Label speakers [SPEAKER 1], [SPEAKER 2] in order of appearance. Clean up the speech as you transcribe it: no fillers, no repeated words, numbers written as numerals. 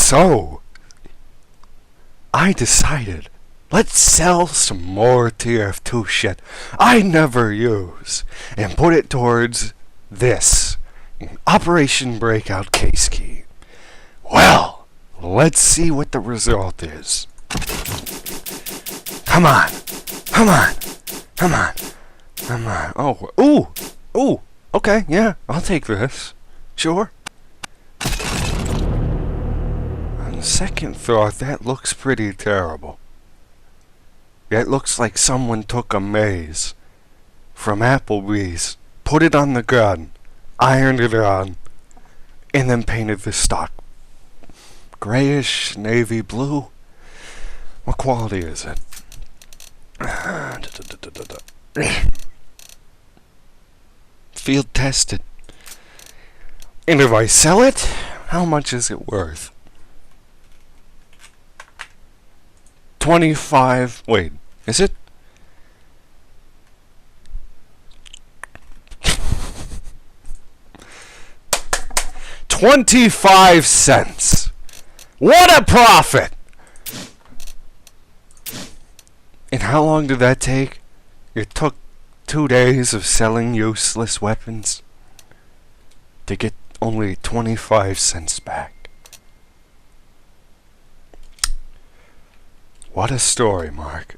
[SPEAKER 1] So, I decided, let's sell some more TF2 shit I never use and put it towards this Operation Breakout case key. Well, let's see what the result is. Come on. Come on. Come on. Come on. Oh, ooh. Ooh. Okay, yeah, I'll take this. Sure. On second thought, that looks pretty terrible. It looks like someone took a maze from Applebee's, put it on the gun, ironed it on, and then painted the stock grayish, navy blue. What quality is it? Field tested. And if I sell it, how much is it worth? 25. Wait, is it? $0.25. What a profit! And how long did that take? It took 2 days of selling useless weapons to get only 25 cents back. What a story, Mark.